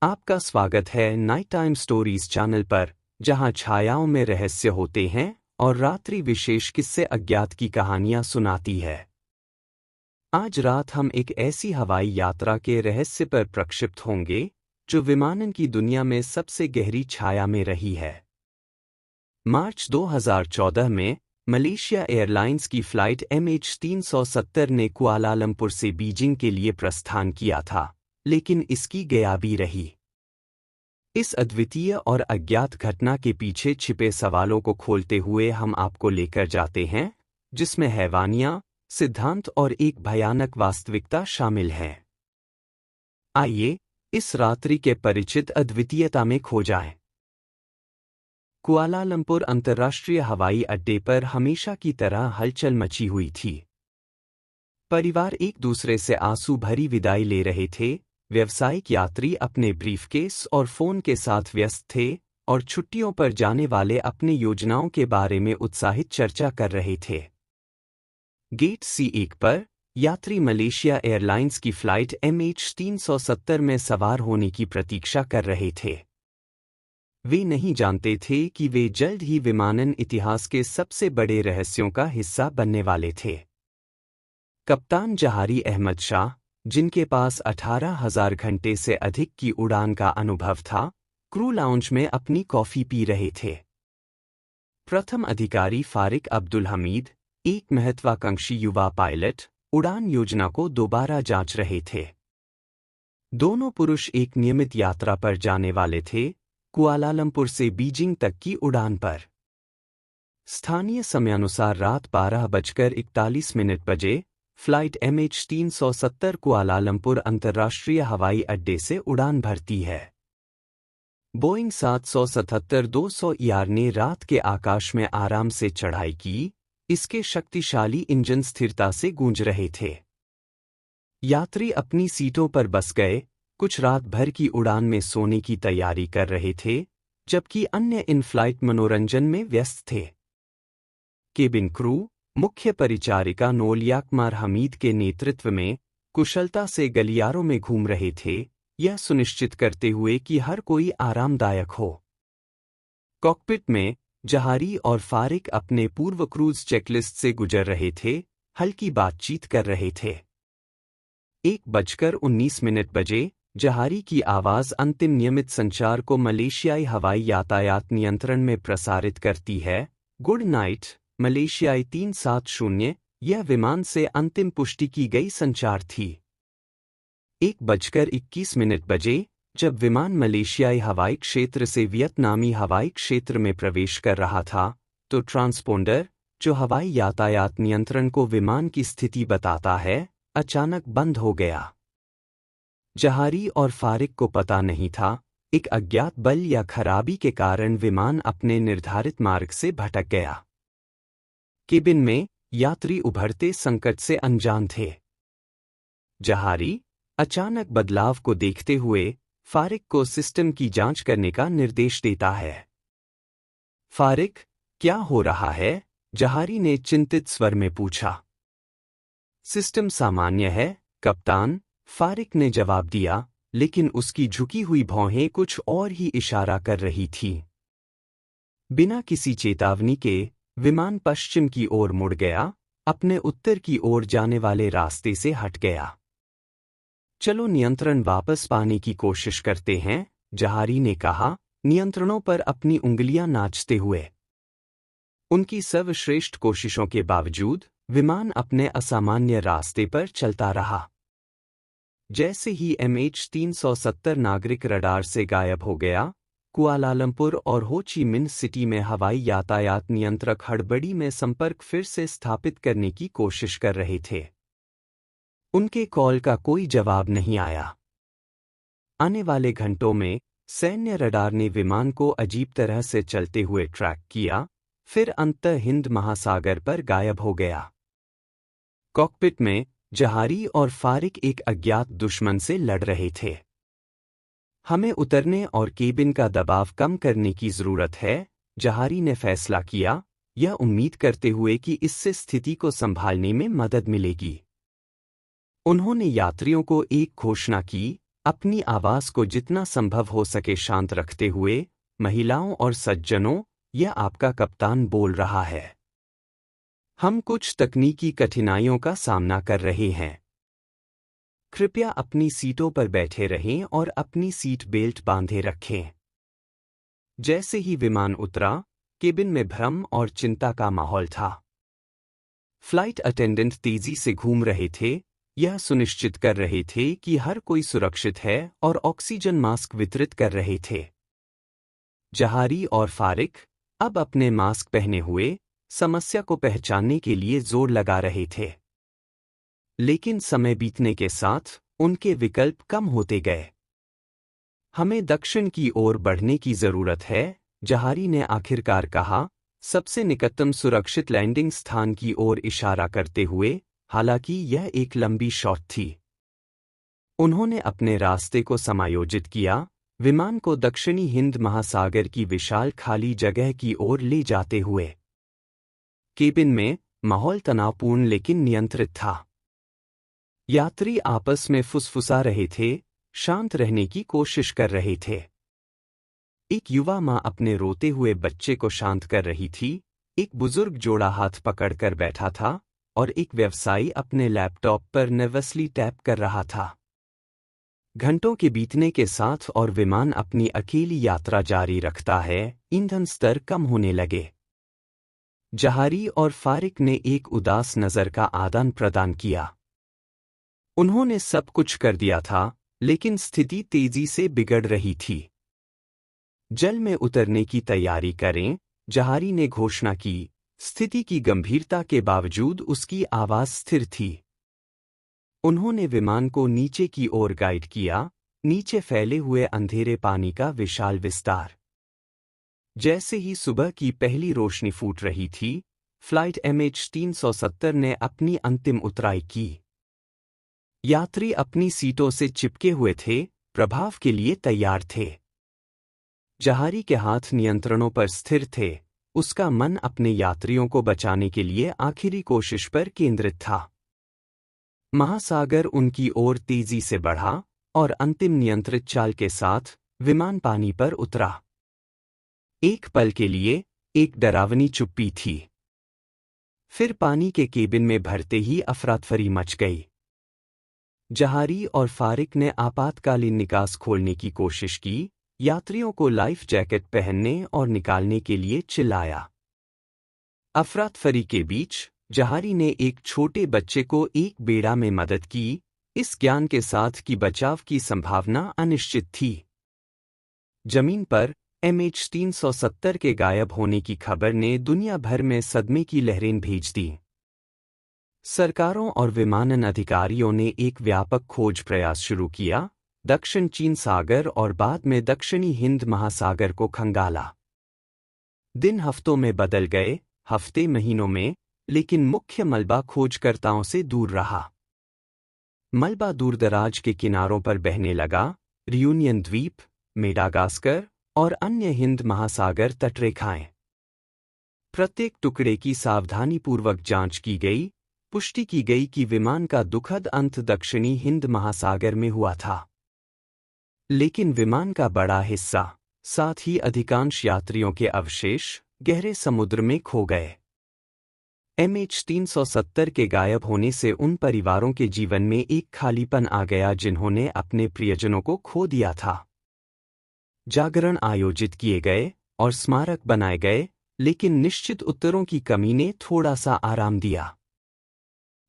आपका स्वागत है नाइट टाइम स्टोरीज चैनल पर, जहां छायाओं में रहस्य होते हैं और रात्रि विशेष किस्से अज्ञात की कहानियां सुनाती है। आज रात हम एक ऐसी हवाई यात्रा के रहस्य पर प्रक्षिप्त होंगे जो विमानन की दुनिया में सबसे गहरी छाया में रही है। मार्च 2014 में मलेशिया एयरलाइंस की फ्लाइट MH370 ने कुआलालंपुर से बीजिंग के लिए प्रस्थान किया था, लेकिन इसकी गयाबी रही। इस अद्वितीय और अज्ञात घटना के पीछे छिपे सवालों को खोलते हुए हम आपको लेकर जाते हैं, जिसमें हैवानियां, सिद्धांत और एक भयानक वास्तविकता शामिल है। आइए इस रात्रि के परिचित अद्वितीयता में खो जाएं। कुआलालंपुर अंतर्राष्ट्रीय हवाई अड्डे पर हमेशा की तरह हलचल मची हुई थी। परिवार एक दूसरे से आंसू भरी विदाई ले रहे थे, व्यावसायिक यात्री अपने ब्रीफकेस और फोन के साथ व्यस्त थे, और छुट्टियों पर जाने वाले अपनी योजनाओं के बारे में उत्साहित चर्चा कर रहे थे। गेट C1 पर यात्री मलेशिया एयरलाइंस की फ्लाइट MH370 में सवार होने की प्रतीक्षा कर रहे थे। वे नहीं जानते थे कि वे जल्द ही विमानन इतिहास के सबसे बड़े रहस्यों का हिस्सा बनने वाले थे। कप्तान जहारी अहमद शाह, जिनके पास 18,000 घंटे से अधिक की उड़ान का अनुभव था, क्रू लाउंज में अपनी कॉफी पी रहे थे। प्रथम अधिकारी फारिक अब्दुल हमीद, एक महत्वाकांक्षी युवा पायलट, उड़ान योजना को दोबारा जांच रहे थे। दोनों पुरुष एक नियमित यात्रा पर जाने वाले थे, कुआलालंपुर से बीजिंग तक की उड़ान पर। स्थानीय समयानुसार रात 12:41 बजे फ्लाइट MH370 कुआलालंपुर अंतर्राष्ट्रीय हवाई अड्डे से उड़ान भरती है। बोइंग 777-200 ER ने रात के आकाश में आराम से चढ़ाई की, इसके शक्तिशाली इंजन स्थिरता से गूंज रहे थे। यात्री अपनी सीटों पर बस गए, कुछ रात भर की उड़ान में सोने की तैयारी कर रहे थे, जबकि अन्य इन फ्लाइट मनोरंजन में व्यस्त थे। केबिन क्रू, मुख्य परिचारिका नोलियाकमार हमीद के नेतृत्व में कुशलता से गलियारों में घूम रहे थे, यह सुनिश्चित करते हुए कि हर कोई आरामदायक हो। कॉकपिट में जहारी और फारिक अपने पूर्व क्रूज चेकलिस्ट से गुजर रहे थे, हल्की बातचीत कर रहे थे। 1:19 बजे जहारी की आवाज अंतिम नियमित संचार को मलेशियाई हवाई यातायात नियंत्रण में प्रसारित करती है। गुड नाइट मलेशियाई 370, यह विमान से अंतिम पुष्टि की गई संचार थी। 1:21 बजे जब विमान मलेशियाई हवाई क्षेत्र से वियतनामी हवाई क्षेत्र में प्रवेश कर रहा था, तो ट्रांसपोंडर, जो हवाई यातायात नियंत्रण को विमान की स्थिति बताता है, अचानक बंद हो गया। जहारी और फारिक को पता नहीं था, एक अज्ञात बल या खराबी के कारण विमान अपने निर्धारित मार्ग से भटक गया। केबिन में यात्री उभरते संकट से अनजान थे। जहारी अचानक बदलाव को देखते हुए फारिक को सिस्टम की जांच करने का निर्देश देता है। फारिक, क्या हो रहा है? जहारी ने चिंतित स्वर में पूछा। सिस्टम सामान्य है, कप्तान, फारिक ने जवाब दिया, लेकिन उसकी झुकी हुई भौहें कुछ और ही इशारा कर रही थीं। बिना किसी चेतावनी के विमान पश्चिम की ओर मुड़ गया, अपने उत्तर की ओर जाने वाले रास्ते से हट गया। चलो नियंत्रण वापस पाने की कोशिश करते हैं, जहारी ने कहा, नियंत्रणों पर अपनी उंगलियां नाचते हुए। उनकी सर्वश्रेष्ठ कोशिशों के बावजूद विमान अपने असामान्य रास्ते पर चलता रहा। जैसे ही MH370 नागरिक रडार से गायब हो गया, कुआलालंपुर और हो ची मिन्ह सिटी में हवाई यातायात नियंत्रक हड़बड़ी में संपर्क फिर से स्थापित करने की कोशिश कर रहे थे। उनके कॉल का कोई जवाब नहीं आया। आने वाले घंटों में सैन्य रडार ने विमान को अजीब तरह से चलते हुए ट्रैक किया, फिर अंततः हिंद महासागर पर गायब हो गया। कॉकपिट में जहारी और फारिक एक अज्ञात दुश्मन से लड़ रहे थे। हमें उतरने और केबिन का दबाव कम करने की जरूरत है, जहारी ने फैसला किया, यह उम्मीद करते हुए कि इससे स्थिति को संभालने में मदद मिलेगी। उन्होंने यात्रियों को एक घोषणा की, अपनी आवाज को जितना संभव हो सके शांत रखते हुए, महिलाओं और सज्जनों, यह आपका कप्तान बोल रहा है। हम कुछ तकनीकी कठिनाइयों का सामना कर रहे हैं। कृपया अपनी सीटों पर बैठे रहें और अपनी सीट बेल्ट बांधे रखें। जैसे ही विमान उतरा, केबिन में भ्रम और चिंता का माहौल था। फ्लाइट अटेंडेंट तेजी से घूम रहे थे, यह सुनिश्चित कर रहे थे कि हर कोई सुरक्षित है और ऑक्सीजन मास्क वितरित कर रहे थे। जहारी और फारिक, अब अपने मास्क पहने हुए, समस्या को पहचानने के लिए जोर लगा रहे थे। लेकिन समय बीतने के साथ उनके विकल्प कम होते गए। हमें दक्षिण की ओर बढ़ने की जरूरत है, जहारी ने आखिरकार कहा, सबसे निकटतम सुरक्षित लैंडिंग स्थान की ओर इशारा करते हुए, हालांकि यह एक लंबी शॉट थी। उन्होंने अपने रास्ते को समायोजित किया, विमान को दक्षिणी हिंद महासागर की विशाल खाली जगह की ओर ले जाते हुए। केबिन में माहौल तनावपूर्ण लेकिन नियंत्रित था। यात्री आपस में फुसफुसा रहे थे, शांत रहने की कोशिश कर रहे थे। एक युवा माँ अपने रोते हुए बच्चे को शांत कर रही थी, एक बुजुर्ग जोड़ा हाथ पकड़कर बैठा था, और एक व्यवसायी अपने लैपटॉप पर नर्वसली टैप कर रहा था। घंटों के बीतने के साथ और विमान अपनी अकेली यात्रा जारी रखता है, ईंधन स्तर कम होने लगे। जहारी और फारिक ने एक उदास नज़र का आदान प्रदान किया। उन्होंने सब कुछ कर दिया था, लेकिन स्थिति तेजी से बिगड़ रही थी। जल में उतरने की तैयारी करें, जहारी ने घोषणा की। स्थिति की गंभीरता के बावजूद उसकी आवाज स्थिर थी। उन्होंने विमान को नीचे की ओर गाइड किया, नीचे फैले हुए अंधेरे पानी का विशाल विस्तार। जैसे ही सुबह की पहली रोशनी फूट रही थी, फ्लाइट MH370 ने अपनी अंतिम उतराई की। यात्री अपनी सीटों से चिपके हुए थे, प्रभाव के लिए तैयार थे। जहारी के हाथ नियंत्रणों पर स्थिर थे, उसका मन अपने यात्रियों को बचाने के लिए आखिरी कोशिश पर केंद्रित था। महासागर उनकी ओर तेजी से बढ़ा, और अंतिम नियंत्रित चाल के साथ विमान पानी पर उतरा। एक पल के लिए एक डरावनी चुप्पी थी। फिर पानी के केबिन में भरते ही अफरातफरी मच गई। जहारी और फारिक ने आपातकालीन निकास खोलने की कोशिश की, यात्रियों को लाइफ जैकेट पहनने और निकालने के लिए चिल्लाया। अफरातफरी के बीच जहारी ने एक छोटे बच्चे को एक बेड़ा में मदद की, इस ज्ञान के साथ कि बचाव की संभावना अनिश्चित थी। जमीन पर MH370 के गायब होने की खबर ने दुनिया भर में सदमे की लहरें भेज दी। सरकारों और विमानन अधिकारियों ने एक व्यापक खोज प्रयास शुरू किया, दक्षिण चीन सागर और बाद में दक्षिणी हिंद महासागर को खंगाला। दिन हफ्तों में बदल गए, हफ्ते महीनों में, लेकिन मुख्य मलबा खोजकर्ताओं से दूर रहा। मलबा दूरदराज के किनारों पर बहने लगा, रियूनियन द्वीप, मेडागास्कर और अन्य हिंद महासागर तटरेखाएं। प्रत्येक टुकड़े की सावधानीपूर्वक जांच की गई, पुष्टि की गई कि विमान का दुखद अंत दक्षिणी हिंद महासागर में हुआ था। लेकिन विमान का बड़ा हिस्सा, साथ ही अधिकांश यात्रियों के अवशेष, गहरे समुद्र में खो गए। MH370 के गायब होने से उन परिवारों के जीवन में एक खालीपन आ गया जिन्होंने अपने प्रियजनों को खो दिया था। जागरण आयोजित किए गए और स्मारक बनाए गए, लेकिन निश्चित उत्तरों की कमी ने थोड़ा सा आराम दिया।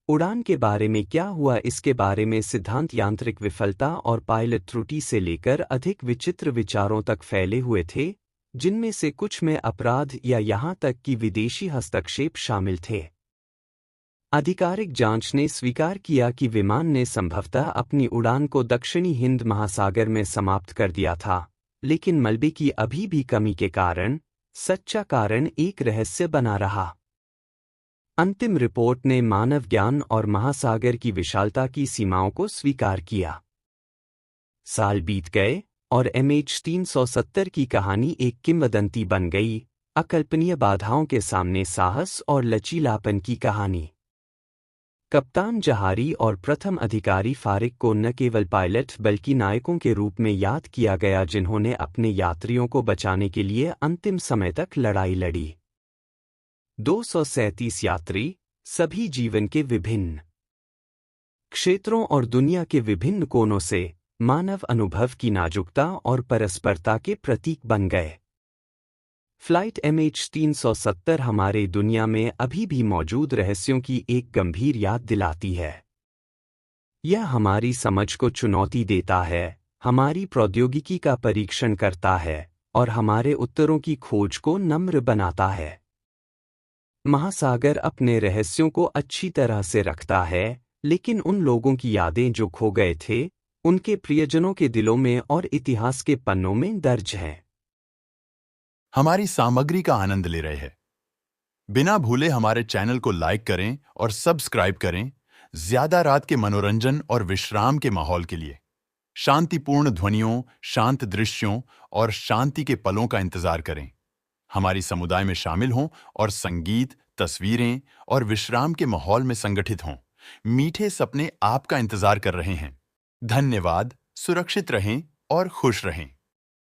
उड़ान के बारे में क्या हुआ, इसके बारे में सिद्धांत यांत्रिक विफलता और पायलट त्रुटि से लेकर अधिक विचित्र विचारों तक फैले हुए थे, जिनमें से कुछ में अपराध या यहां तक कि विदेशी हस्तक्षेप शामिल थे। आधिकारिक जांच ने स्वीकार किया कि विमान ने संभवतः अपनी उड़ान को दक्षिणी हिंद महासागर में समाप्त कर दिया था, लेकिन मलबे की अभी भी कमी के कारण सच्चा कारण एक रहस्य बना रहा। अंतिम रिपोर्ट ने मानव ज्ञान और महासागर की विशालता की सीमाओं को स्वीकार किया। साल बीत गए और MH370 की कहानी एक किंवदंती बन गई, अकल्पनीय बाधाओं के सामने साहस और लचीलापन की कहानी। कप्तान जहारी और प्रथम अधिकारी फारिक को न केवल पायलट बल्कि नायकों के रूप में याद किया गया जिन्होंने अपने यात्रियों को बचाने के लिए अंतिम समय तक लड़ाई लड़ी। 237 यात्री, सभी जीवन के विभिन्न क्षेत्रों और दुनिया के विभिन्न कोनों से मानव अनुभव की नाजुकता और परस्परता के प्रतीक बन गए। फ्लाइट MH370 हमारे दुनिया में अभी भी मौजूद रहस्यों की एक गंभीर याद दिलाती है। यह हमारी समझ को चुनौती देता है, हमारी प्रौद्योगिकी का परीक्षण करता है और हमारे उत्तरों की खोज को नम्र बनाता है। महासागर अपने रहस्यों को अच्छी तरह से रखता है, लेकिन उन लोगों की यादें जो खो गए थे, उनके प्रियजनों के दिलों में और इतिहास के पन्नों में दर्ज हैं। हमारी सामग्री का आनंद ले रहे हैं? बिना भूले हमारे चैनल को लाइक करें और सब्सक्राइब करें। ज्यादा रात के मनोरंजन और विश्राम के माहौल के लिए शांतिपूर्ण ध्वनियों, शांत दृश्यों और शांति के पलों का इंतजार करें। हमारी समुदाय में शामिल हों और संगीत, तस्वीरें और विश्राम के माहौल में संगठित हों। मीठे सपने आपका इंतजार कर रहे हैं। धन्यवाद, सुरक्षित रहें और खुश रहें।